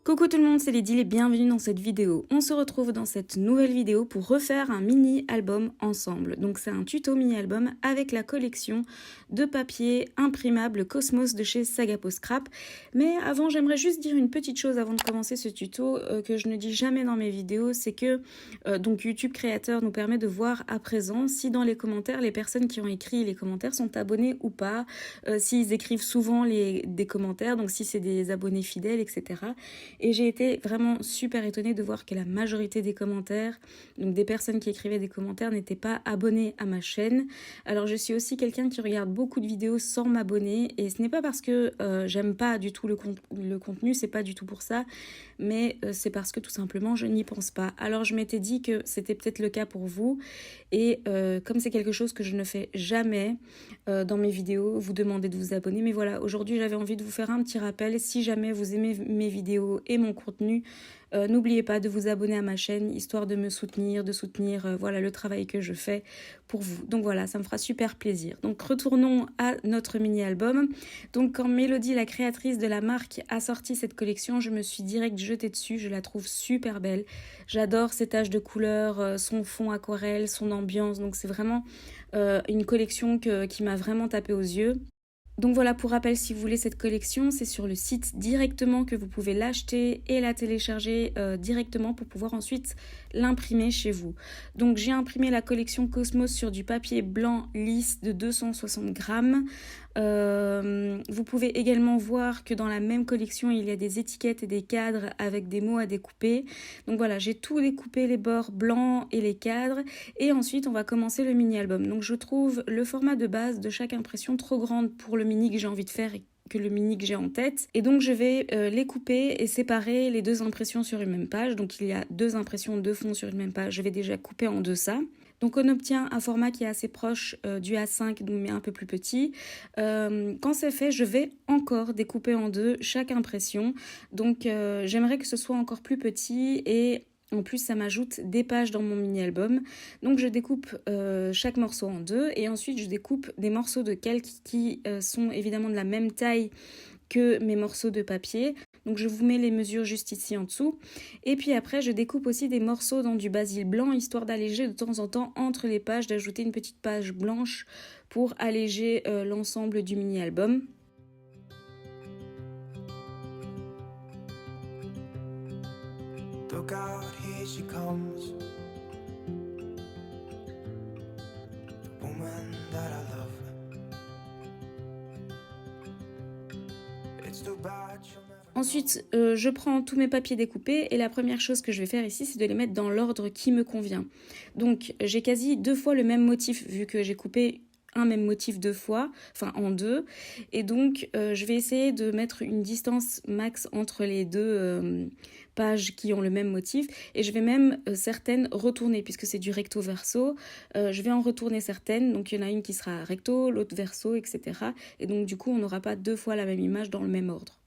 Coucou tout le monde, c'est Lydie et bienvenue dans cette vidéo. On se retrouve dans cette nouvelle vidéo pour refaire un mini-album ensemble. Donc c'est un tuto mini-album avec la collection de papier imprimable Cosmos de chez Sagapo Scrap. Mais avant, j'aimerais juste dire une petite chose avant de commencer ce tuto que je ne dis jamais dans mes vidéos, c'est que donc YouTube Créateur nous permet de voir à présent si dans les commentaires, les personnes qui ont écrit les commentaires sont abonnées ou pas, s'ils écrivent souvent des commentaires, donc si c'est des abonnés fidèles, etc. Et j'ai été vraiment super étonnée de voir que la majorité des commentaires, donc des personnes qui écrivaient des commentaires, n'étaient pas abonnées à ma chaîne. Alors je suis aussi quelqu'un qui regarde beaucoup de vidéos sans m'abonner, et ce n'est pas parce que j'aime pas du tout le contenu, c'est pas du tout pour ça, mais c'est parce que tout simplement je n'y pense pas. Alors je m'étais dit que c'était peut-être le cas pour vous, et comme c'est quelque chose que je ne fais jamais dans mes vidéos, vous demandez de vous abonner. Mais voilà, aujourd'hui j'avais envie de vous faire un petit rappel. Si jamais vous aimez mes vidéos et mon contenu, n'oubliez pas de vous abonner à ma chaîne, histoire de me soutenir, de soutenir voilà, le travail que je fais pour vous. Donc voilà, ça me fera super plaisir. Donc retournons à notre mini-album. Donc quand Mélodie, la créatrice de la marque, a sorti cette collection, je me suis direct jetée dessus. Je la trouve super belle. J'adore ses taches de couleurs, son fond aquarelle, son ambiance. Donc c'est vraiment une collection qui m'a vraiment tapé aux yeux. Donc voilà, pour rappel, si vous voulez cette collection, c'est sur le site directement que vous pouvez l'acheter et la télécharger directement pour pouvoir ensuite l'imprimer chez vous. Donc j'ai imprimé la collection Cosmos sur du papier blanc lisse de 260 grammes. Vous pouvez également voir que dans la même collection, il y a des étiquettes et des cadres avec des mots à découper. Donc voilà, j'ai tout découpé, les bords blancs et les cadres. Et ensuite, on va commencer le mini-album. Donc je trouve le format de base de chaque impression trop grande pour le mini que j'ai envie de faire et que le mini que j'ai en tête. Et donc je vais les couper et séparer les deux impressions sur une même page. Donc il y a deux impressions de fond sur une même page. Je vais déjà couper en deux ça. Donc on obtient un format qui est assez proche du A5, mais un peu plus petit. Quand c'est fait, je vais encore découper en deux chaque impression. Donc j'aimerais que ce soit encore plus petit et en plus ça m'ajoute des pages dans mon mini-album. Donc je découpe chaque morceau en deux et ensuite je découpe des morceaux de calque qui sont évidemment de la même taille que mes morceaux de papier. Donc je vous mets les mesures juste ici en dessous. Et puis après, je découpe aussi des morceaux dans du basil blanc, histoire d'alléger de temps en temps entre les pages, d'ajouter une petite page blanche pour alléger l'ensemble du mini-album. Look out, here she comes. The woman that I love. It's too bad she'll never. Ensuite, je prends tous mes papiers découpés et la première chose que je vais faire ici, c'est de les mettre dans l'ordre qui me convient. Donc, j'ai quasi deux fois le même motif vu que j'ai coupé un même motif deux fois, enfin en deux. Et donc, je vais essayer de mettre une distance max entre les deux pages qui ont le même motif. Et je vais même certaines retourner puisque c'est du recto verso. Je vais en retourner certaines. Donc, il y en a une qui sera recto, l'autre verso, etc. Et donc, du coup, on n'aura pas deux fois la même image dans le même ordre.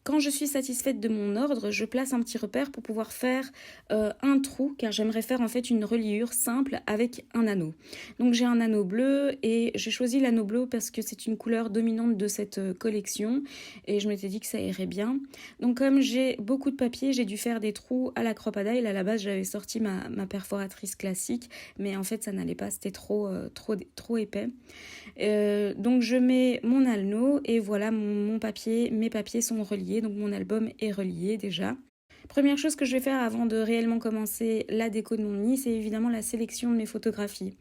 Quand je suis satisfaite de mon ordre, je place un petit repère pour pouvoir faire un trou, car j'aimerais faire en fait une reliure simple avec un anneau. Donc j'ai un anneau bleu et j'ai choisi l'anneau bleu parce que c'est une couleur dominante de cette collection et je m'étais dit que ça irait bien. Donc comme j'ai beaucoup de papier, j'ai dû faire des trous à la crocodile. À la base, j'avais sorti ma perforatrice classique, mais en fait ça n'allait pas, c'était trop épais. Donc je mets mon anneau et voilà mon papier, mes papiers sont reliés, donc mon album est relié déjà. Première chose que je vais faire avant de réellement commencer la déco de mon mini, c'est évidemment la sélection de mes photographies.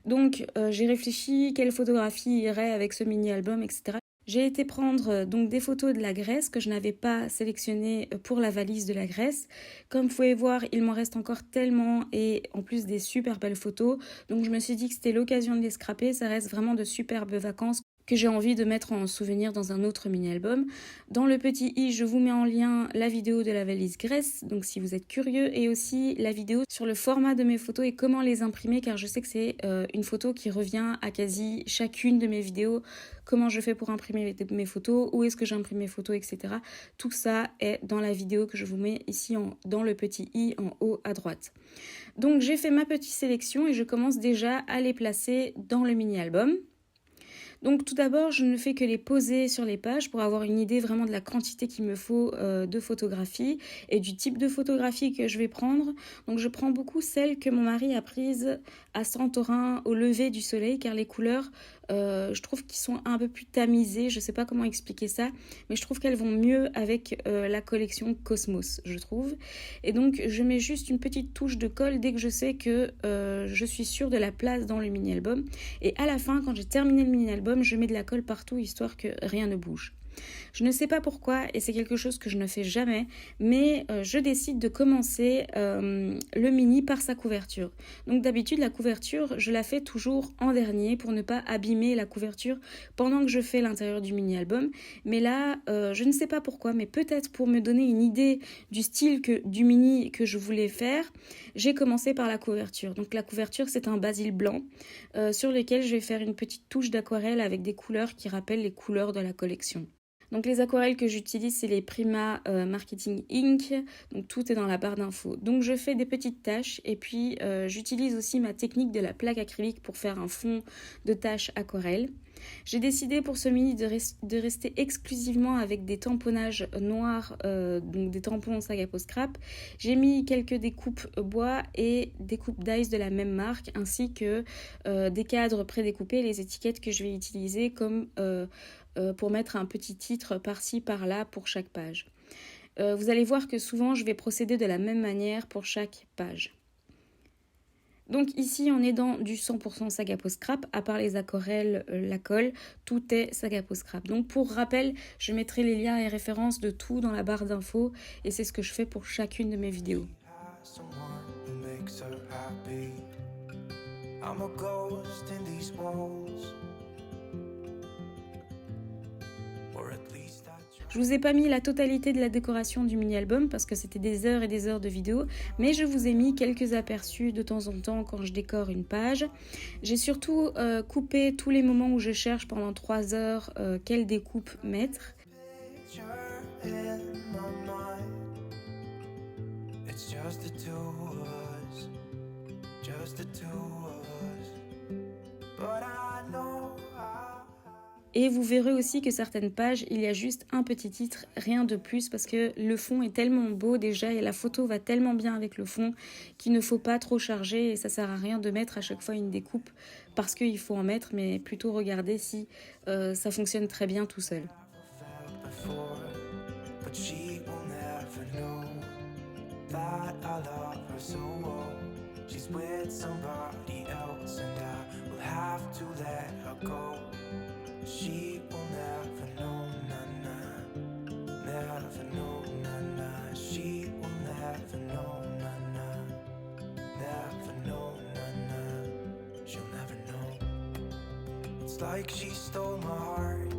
Donc j'ai réfléchi quelle photographie irait avec ce mini-album, etc. J'ai été prendre donc des photos de la Grèce que je n'avais pas sélectionnées pour la valise de la Grèce. Comme vous pouvez voir, il m'en reste encore tellement et en plus des super belles photos. Donc je me suis dit que c'était l'occasion de les scraper. Ça reste vraiment de superbes vacances que j'ai envie de mettre en souvenir dans un autre mini-album. Dans le petit i, je vous mets en lien la vidéo de la valise Grèce, donc si vous êtes curieux, et aussi la vidéo sur le format de mes photos et comment les imprimer, car je sais que c'est une photo qui revient à quasi chacune de mes vidéos, comment je fais pour imprimer mes photos, où est-ce que j'imprime mes photos, etc. Tout ça est dans la vidéo que je vous mets ici dans le petit i en haut à droite. Donc j'ai fait ma petite sélection et je commence déjà à les placer dans le mini-album. Donc tout d'abord, je ne fais que les poser sur les pages pour avoir une idée vraiment de la quantité qu'il me faut de photographies et du type de photographie que je vais prendre. Donc je prends beaucoup celles que mon mari a prises à Santorin au lever du soleil car les couleurs, je trouve qu'ils sont un peu plus tamisées. Je ne sais pas comment expliquer ça, mais je trouve qu'elles vont mieux avec la collection Cosmos, je trouve. Et donc je mets juste une petite touche de colle dès que je sais que je suis sûre de la place dans le mini-album. Et à la fin, quand j'ai terminé le mini-album, je mets de la colle partout histoire que rien ne bouge. Je ne sais pas pourquoi et c'est quelque chose que je ne fais jamais, mais je décide de commencer le mini par sa couverture. Donc d'habitude la couverture je la fais toujours en dernier pour ne pas abîmer la couverture pendant que je fais l'intérieur du mini-album. Mais là je ne sais pas pourquoi, mais peut-être pour me donner une idée du style du mini que je voulais faire, j'ai commencé par la couverture. Donc la couverture c'est un basil blanc sur lequel je vais faire une petite touche d'aquarelle avec des couleurs qui rappellent les couleurs de la collection. Donc les aquarelles que j'utilise, c'est les Prima Marketing Ink, donc tout est dans la barre d'infos. Donc je fais des petites taches et puis j'utilise aussi ma technique de la plaque acrylique pour faire un fond de taches aquarelle. J'ai décidé pour ce mini de rester exclusivement avec des tamponnages noirs, donc des tampons Sagapo Scrap. J'ai mis quelques découpes bois et découpes d'ice de la même marque, ainsi que des cadres prédécoupés, les étiquettes que je vais utiliser comme pour mettre un petit titre par-ci par-là pour chaque page. Vous allez voir que souvent je vais procéder de la même manière pour chaque page. Donc ici on est dans du 100% Sagapo Scrap, à part les aquarelles, la colle, tout est Sagapo Scrap. Donc pour rappel, je mettrai les liens et références de tout dans la barre d'infos et c'est ce que je fais pour chacune de mes vidéos. Je vous ai pas mis la totalité de la décoration du mini-album parce que c'était des heures et des heures de vidéo, mais je vous ai mis quelques aperçus de temps en temps quand je décore une page. J'ai surtout coupé tous les moments où je cherche pendant 3 heures quelle découpe mettre. Et vous verrez aussi que certaines pages, il y a juste un petit titre, rien de plus, parce que le fond est tellement beau déjà et la photo va tellement bien avec le fond qu'il ne faut pas trop charger et ça sert à rien de mettre à chaque fois une découpe parce qu'il faut en mettre, mais plutôt regarder si ça fonctionne très bien tout seul. She will never know, na-na. Never know, na-na. She will never know, na-na. Never know, na-na. She'll never know. It's like she stole my heart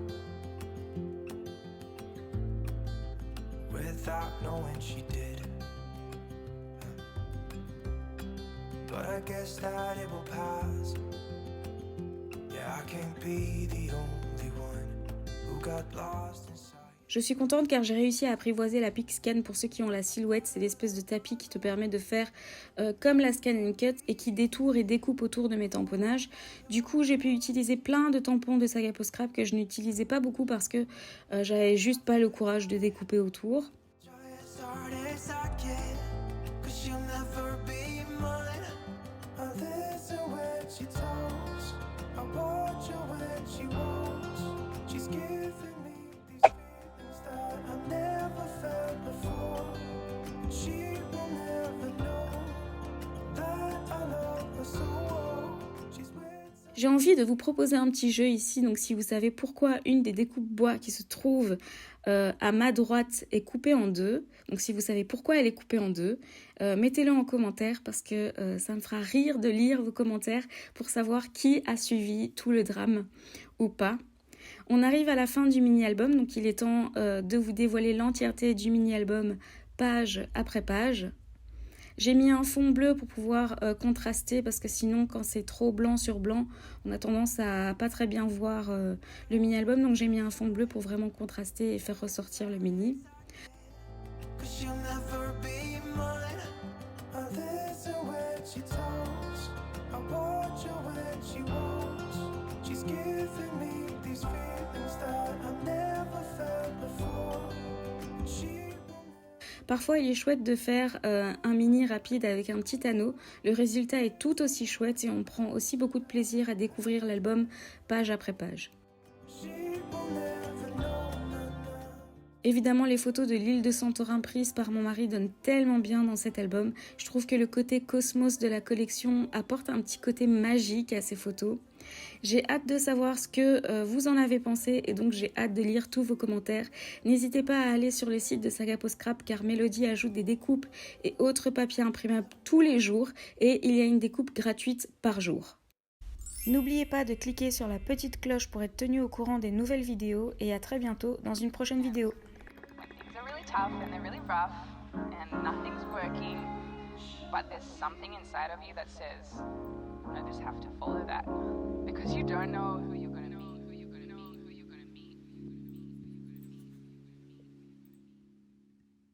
without knowing she did. But I guess that it will pass. Yeah, I can't be the only one who got lost inside. Je suis contente car j'ai réussi à apprivoiser la Pic Scan. Pour ceux qui ont la silhouette, c'est l'espèce de tapis qui te permet de faire comme la Scan and Cut et qui détourne et découpe autour de mes tamponnages. Du coup, j'ai pu utiliser plein de tampons de Sagapo Scrap que je n'utilisais pas beaucoup parce que j'avais juste pas le courage de découper autour. J'ai envie de vous proposer un petit jeu ici, donc si vous savez pourquoi une des découpes bois qui se trouve à ma droite est coupée en deux, donc si vous savez pourquoi elle est coupée en deux, mettez-le en commentaire parce que ça me fera rire de lire vos commentaires pour savoir qui a suivi tout le drame ou pas. On arrive à la fin du mini-album, donc il est temps de vous dévoiler l'entièreté du mini-album page après page. J'ai mis un fond bleu pour pouvoir contraster parce que sinon quand c'est trop blanc sur blanc, on a tendance à pas très bien voir le mini-album. Donc j'ai mis un fond bleu pour vraiment contraster et faire ressortir le mini. Giving me these feelings that I've never felt before. Parfois, il est chouette de faire un mini rapide avec un petit anneau. Le résultat est tout aussi chouette et on prend aussi beaucoup de plaisir à découvrir l'album page après page. Évidemment, les photos de l'île de Santorin prises par mon mari donnent tellement bien dans cet album. Je trouve que le côté cosmos de la collection apporte un petit côté magique à ces photos. J'ai hâte de savoir ce que vous en avez pensé et donc j'ai hâte de lire tous vos commentaires. N'hésitez pas à aller sur le site de Sagapo Scrap car Mélodie ajoute des découpes et autres papiers imprimables tous les jours et il y a une découpe gratuite par jour. N'oubliez pas de cliquer sur la petite cloche pour être tenu au courant des nouvelles vidéos et à très bientôt dans une prochaine vidéo. Things are really tough and they're really rough and nothing's working, but there's something inside of you that says, I just have to follow that because you don't know who